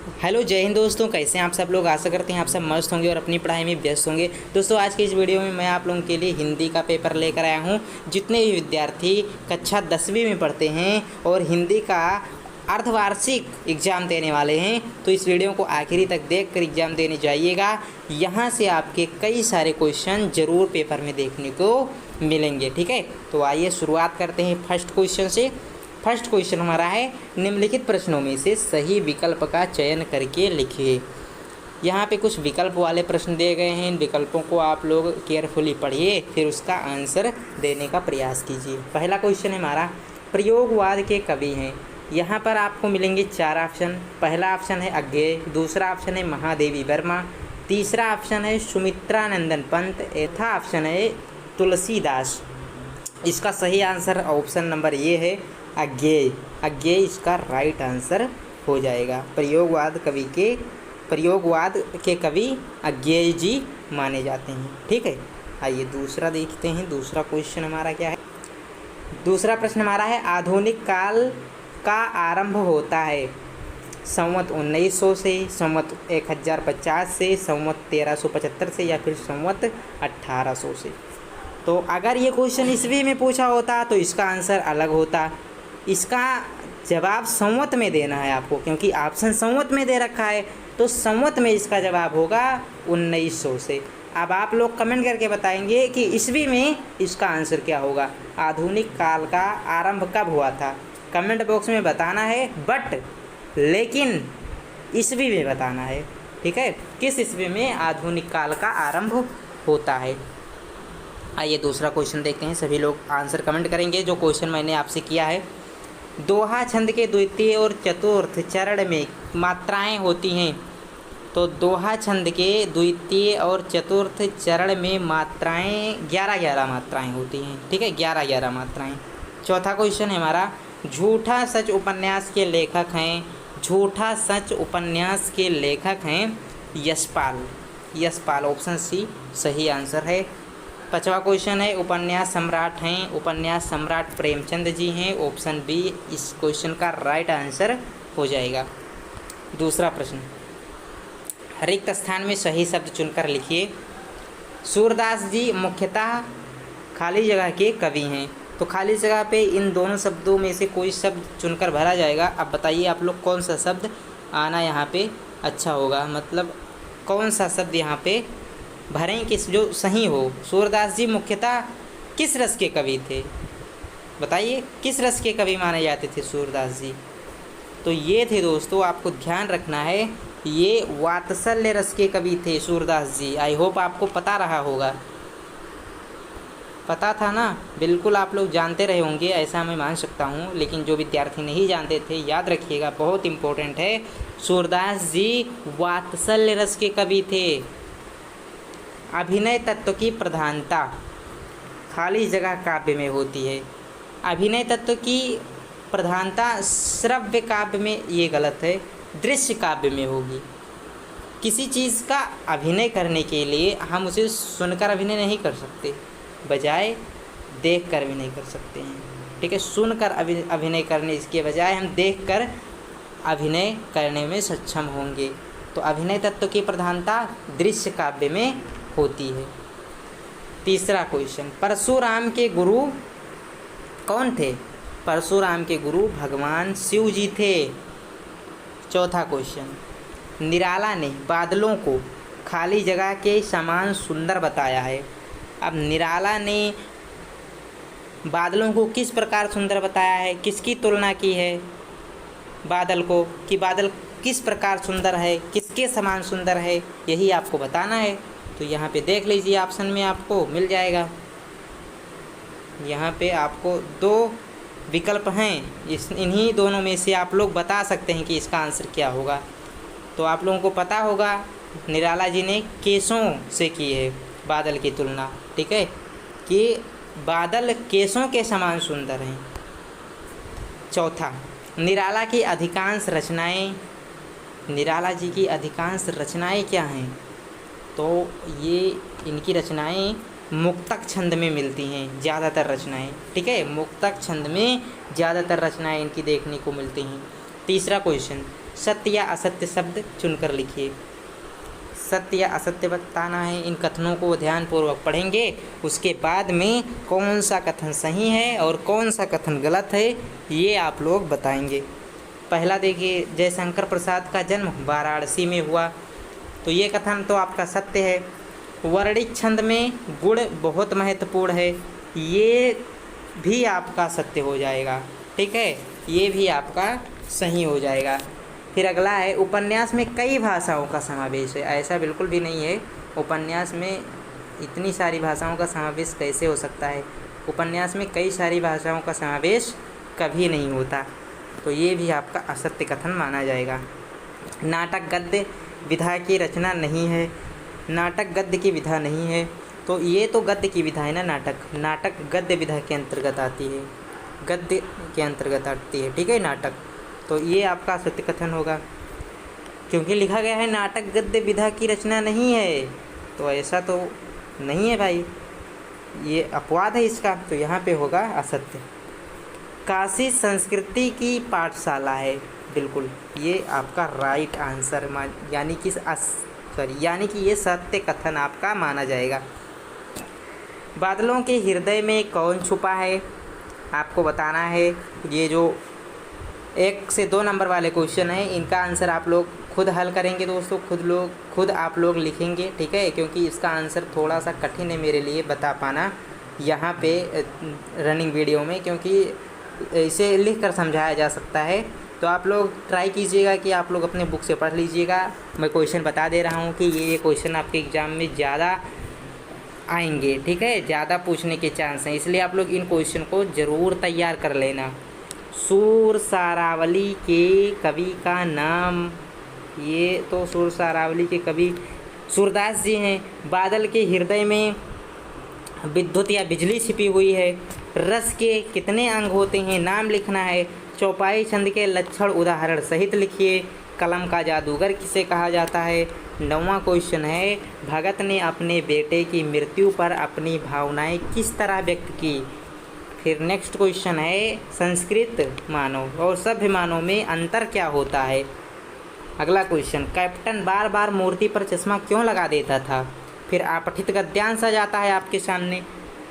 Hello जय हिंद दोस्तों, कैसे हैं आप सब लोग। आशा करते हैं आप सब मस्त होंगे और अपनी पढ़ाई में व्यस्त होंगे। दोस्तों आज की इस वीडियो में मैं आप लोगों के लिए हिंदी का पेपर लेकर आया हूं। जितने भी विद्यार्थी कक्षा 10वीं में पढ़ते हैं और हिंदी का अर्धवार्षिक एग्ज़ाम देने वाले हैं तो इस वीडियो को आखिरी तक देखकर एग्ज़ाम देने जाइएगा। यहाँ से आपके कई सारे क्वेश्चन ज़रूर पेपर में देखने को मिलेंगे। ठीक है, तो आइए शुरुआत करते हैं फर्स्ट क्वेश्चन से। फर्स्ट क्वेश्चन हमारा है, निम्नलिखित प्रश्नों में से सही विकल्प का चयन करके लिखिए। यहाँ पे कुछ विकल्प वाले प्रश्न दिए गए हैं। इन विकल्पों को आप लोग केयरफुली पढ़िए, फिर उसका आंसर देने का प्रयास कीजिए। पहला क्वेश्चन है हमारा, प्रयोगवाद के कवि हैं। यहाँ पर आपको मिलेंगे 4 ऑप्शन। पहला ऑप्शन है अज्ञेय, दूसरा ऑप्शन है महादेवी वर्मा, तीसरा ऑप्शन है सुमित्रानंदन पंत, चौथा ऑप्शन है तुलसीदास। इसका सही आंसर ऑप्शन नंबर ये है अज्ञेय। अज्ञेय इसका राइट आंसर हो जाएगा। प्रयोगवाद के कवि अज्ञेय जी माने जाते हैं। ठीक है, आइए दूसरा देखते हैं। दूसरा क्वेश्चन हमारा क्या है। दूसरा प्रश्न हमारा है, आधुनिक काल का आरंभ होता है संवत 1900 से, संवत 1050 से, संवत 1375 से या फिर संवत 1800 से। तो अगर ये क्वेश्चन ईस्वी में पूछा होता तो इसका आंसर अलग होता। इसका जवाब संवत में देना है आपको, क्योंकि ऑप्शन संवत में दे रखा है तो संवत में इसका जवाब होगा 1900 से। अब आप लोग कमेंट करके बताएंगे कि ईस्वी में इसका आंसर क्या होगा। आधुनिक काल का आरंभ कब हुआ था कमेंट बॉक्स में बताना है, लेकिन ईस्वी में बताना है। ठीक है, किस ईस्वी में आधुनिक काल का आरंभ होता है। आइए दूसरा क्वेश्चन देखते हैं। सभी लोग आंसर कमेंट करेंगे। जो क्वेश्चन मैंने आपसे किया है, दोहा छंद के द्वितीय और चतुर्थ चरण में मात्राएं होती हैं। तो दोहा छंद के द्वितीय और चतुर्थ चरण में मात्राएं 11-11 मात्राएं होती हैं। ठीक है, 11-11 मात्राएं। चौथा क्वेश्चन है हमारा, झूठा सच उपन्यास के लेखक हैं। झूठा सच उपन्यास के लेखक हैं यशपाल। यशपाल ऑप्शन सी सही आंसर है। पांचवा क्वेश्चन है, उपन्यास सम्राट हैं। उपन्यास सम्राट प्रेमचंद जी हैं। ऑप्शन बी इस क्वेश्चन का राइट आंसर हो जाएगा। दूसरा प्रश्न, रिक्त स्थान में सही शब्द चुनकर लिखिए। सूरदास जी मुख्यतः खाली जगह के कवि हैं। तो खाली जगह पे इन दोनों शब्दों में से कोई शब्द चुनकर भरा जाएगा। अब बताइए आप लोग कौन सा शब्द आना यहाँ पे अच्छा होगा, मतलब कौन सा शब्द यहाँ पे भरें किस जो सही हो। सूरदास जी मुख्यतः किस रस के कवि थे, बताइए किस रस के कवि माने जाते थे सूरदास जी। तो ये थे दोस्तों, आपको ध्यान रखना है, ये वात्सल्य रस के कवि थे सूरदास जी। आई होप आपको पता रहा होगा। पता था ना, बिल्कुल आप लोग जानते रहे होंगे, ऐसा मैं मान सकता हूँ। लेकिन जो विद्यार्थी नहीं जानते थे, याद रखिएगा, बहुत इम्पोर्टेंट है। सूरदास जी वात्सल्य रस के कवि थे। अभिनय तत्व की प्रधानता खाली जगह काव्य में होती है। अभिनय तत्व की प्रधानता श्रव्य काव्य में, ये गलत है, दृश्य काव्य में होगी। किसी चीज़ का अभिनय करने के लिए हम उसे सुनकर अभिनय नहीं कर सकते, बजाय देखकर अभिनय कर सकते हैं। ठीक है, सुनकर अभिनय करने इसके बजाय हम देखकर अभिनय करने में सक्षम होंगे। तो अभिनय तत्व की प्रधानता दृश्य काव्य में होती है। तीसरा क्वेश्चन, परशुराम के गुरु कौन थे। परशुराम के गुरु भगवान शिव जी थे। चौथा क्वेश्चन, निराला ने बादलों को खाली जगह के समान सुंदर बताया है। अब निराला ने बादलों को किस प्रकार सुंदर बताया है, किसकी तुलना की है बादल को, कि बादल किस प्रकार सुंदर है, किसके समान सुंदर है, यही आपको बताना है। तो यहाँ पे देख लीजिए, ऑप्शन में आपको मिल जाएगा। यहाँ पे आपको 2 विकल्प हैं, इन्हीं दोनों में से आप लोग बता सकते हैं कि इसका आंसर क्या होगा। तो आप लोगों को पता होगा, निराला जी ने केसों से की है बादल की तुलना। ठीक है, कि बादल केसों के समान सुंदर हैं। चौथा, निराला की अधिकांश रचनाएं, निराला जी की अधिकांश रचनाएं क्या हैं। तो ये इनकी रचनाएं मुक्तक छंद में मिलती हैं ज़्यादातर रचनाएं। ठीक है, मुक्तक छंद में ज़्यादातर रचनाएं इनकी देखने को मिलती हैं। तीसरा क्वेश्चन, सत्य या असत्य शब्द चुनकर लिखिए। सत्य या असत्य बताना है। इन कथनों को ध्यानपूर्वक पढ़ेंगे, उसके बाद में कौन सा कथन सही है और कौन सा कथन गलत है ये आप लोग बताएंगे। पहला देखिए, जयशंकर प्रसाद का जन्म वाराणसी में हुआ, तो ये कथन तो आपका सत्य है। वर्णिक छंद में गुण बहुत महत्वपूर्ण है, ये भी आपका सत्य हो जाएगा। ठीक है, ये भी आपका सही हो जाएगा। फिर अगला है, उपन्यास में कई भाषाओं का समावेश है। ऐसा बिल्कुल भी नहीं है, उपन्यास में इतनी सारी भाषाओं का समावेश कैसे हो सकता है। उपन्यास में कई सारी भाषाओं का समावेश कभी नहीं होता, तो ये भी आपका असत्य कथन माना जाएगा। नाटक गद्य विधा की रचना नहीं है। नाटक गद्य की विधा नहीं है, तो ये तो गद्य की विधा है ना। नाटक गद्य विधा के अंतर्गत आती है, गद्य के अंतर्गत आती है। ठीक है, नाटक, तो ये आपका सत्य कथन होगा, क्योंकि लिखा गया है नाटक गद्य विधा की रचना नहीं है, तो ऐसा तो नहीं है भाई, ये अपवाद है इसका, तो यहाँ पे होगा असत्य। काशी संस्कृति की पाठशाला है, बिल्कुल ये आपका राइट आंसर यानी कि ये सत्य कथन आपका माना जाएगा। बादलों के हृदय में कौन छुपा है, आपको बताना है। ये जो 1 से 2 नंबर वाले क्वेश्चन हैं, इनका आंसर आप लोग खुद हल करेंगे दोस्तों, खुद आप लोग लिखेंगे। ठीक है, क्योंकि इसका आंसर थोड़ा सा कठिन है मेरे लिए बता पाना यहाँ पे रनिंग वीडियो में, क्योंकि इसे लिख कर समझाया जा सकता है। तो आप लोग ट्राई कीजिएगा कि आप लोग अपने बुक से पढ़ लीजिएगा। मैं क्वेश्चन बता दे रहा हूँ कि ये क्वेश्चन आपके एग्ज़ाम में ज़्यादा आएंगे। ठीक है, ज़्यादा पूछने के चांस हैं, इसलिए आप लोग इन क्वेश्चन को ज़रूर तैयार कर लेना। सूर सारावली के कवि का नाम, ये तो सूर सारावली के कवि सूरदास जी हैं। बादल के हृदय में विद्युत या बिजली छिपी हुई है। रस के कितने अंग होते हैं, नाम लिखना है। चौपाई छंद के लक्षण उदाहरण सहित लिखिए। कलम का जादूगर किसे कहा जाता है। 9वां क्वेश्चन है, भगत ने अपने बेटे की मृत्यु पर अपनी भावनाएं किस तरह व्यक्त की। फिर नेक्स्ट क्वेश्चन है, संस्कृत मानव और सभ्य मानव में अंतर क्या होता है। अगला क्वेश्चन, कैप्टन बार बार मूर्ति पर चश्मा क्यों लगा देता था। फिर आपठित गद्यांश आ जाता है आपके सामने।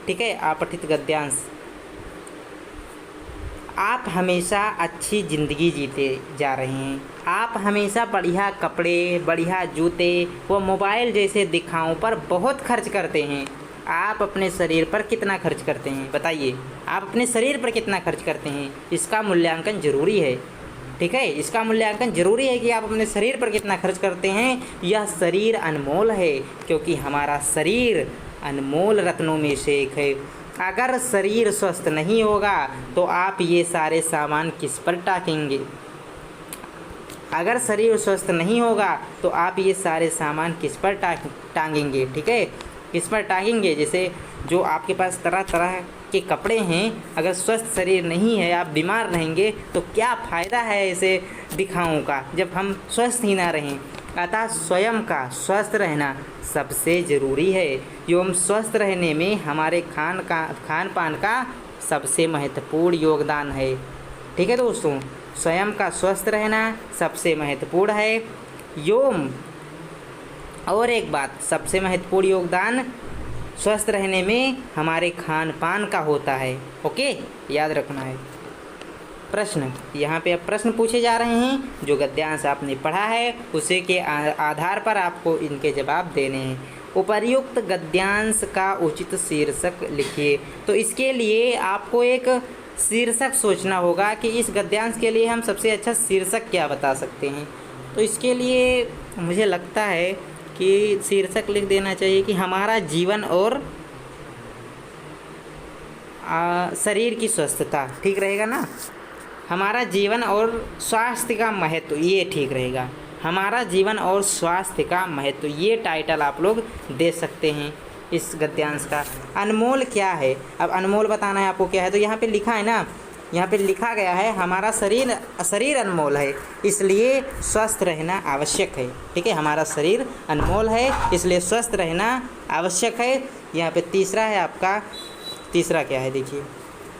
ठीक है, आपठित गद्यांश, आप हमेशा अच्छी ज़िंदगी जीते जा रहे हैं। आप हमेशा बढ़िया कपड़े, बढ़िया जूते व मोबाइल जैसे दिखावों पर बहुत खर्च करते हैं। आप अपने शरीर पर कितना खर्च करते हैं, बताइए। आप अपने शरीर पर कितना खर्च करते हैं, इसका मूल्यांकन ज़रूरी है। ठीक है, इसका मूल्यांकन ज़रूरी है कि आप अपने शरीर पर कितना खर्च करते हैं। यह शरीर अनमोल है, क्योंकि हमारा शरीर अनमोल रत्नों में से एक है। अगर शरीर स्वस्थ नहीं होगा तो आप ये सारे सामान किस पर टांगेंगे। अगर शरीर स्वस्थ नहीं होगा तो आप ये सारे सामान किस पर टांगेंगे। ठीक है, किस पर टांगेंगे, जैसे जो आपके पास तरह तरह के कपड़े हैं, अगर स्वस्थ शरीर नहीं है, आप बीमार रहेंगे तो क्या फ़ायदा है ऐसे दिखावों का, जब हम स्वस्थ ही ना रहें। अतः स्वयं का स्वस्थ रहना सबसे ज़रूरी है। एवं स्वस्थ रहने में हमारे खान पान का सबसे महत्वपूर्ण योगदान है। ठीक है दोस्तों, स्वयं का स्वस्थ रहना सबसे महत्वपूर्ण है। एवं और एक बात, सबसे महत्वपूर्ण योगदान स्वस्थ रहने में हमारे खान पान का होता है। ओके, याद रखना है। प्रश्न, यहाँ पे अब प्रश्न पूछे जा रहे हैं। जो गद्यांश आपने पढ़ा है उसी के आधार पर आपको इनके जवाब देने हैं। उपर्युक्त गद्यांश का उचित शीर्षक लिखिए। तो इसके लिए आपको एक शीर्षक सोचना होगा कि इस गद्यांश के लिए हम सबसे अच्छा शीर्षक क्या बता सकते हैं। तो इसके लिए मुझे लगता है कि शीर्षक लिख देना चाहिए कि हमारा जीवन और शरीर की स्वस्थता। ठीक रहेगा ना, हमारा जीवन और स्वास्थ्य का महत्व, ये ठीक रहेगा। हमारा जीवन और स्वास्थ्य का महत्व, ये टाइटल आप लोग दे सकते हैं इस गद्यांश का। अनमोल क्या है, अब अनमोल बताना है आपको क्या है। तो यहाँ पे लिखा है ना, यहाँ पे लिखा गया है हमारा शरीर अनमोल है, इसलिए स्वस्थ रहना आवश्यक है। ठीक है, हमारा शरीर अनमोल है, इसलिए स्वस्थ रहना आवश्यक है। यहाँ पे तीसरा है आपका, तीसरा क्या है देखिए,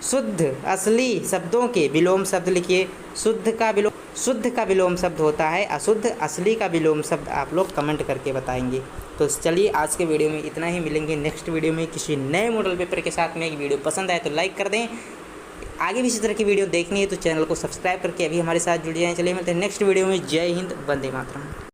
शुद्ध असली शब्दों के विलोम शब्द लिखिए। शुद्ध का विलोम शुद्ध का विलोम शब्द होता है अशुद्ध, असली का विलोम शब्द आप लोग कमेंट करके बताएंगे। तो चलिए आज के वीडियो में इतना ही, मिलेंगे नेक्स्ट वीडियो में किसी नए मॉडल पेपर के साथ में। एक वीडियो पसंद आए तो लाइक कर दें, आगे भी इसी तरह की वीडियो देखनी है तो चैनल को सब्सक्राइब करके अभी हमारे साथ जुड़ जाएं। चलिए मिलते हैं नेक्स्ट वीडियो में। जय हिंद, वंदे मातरम।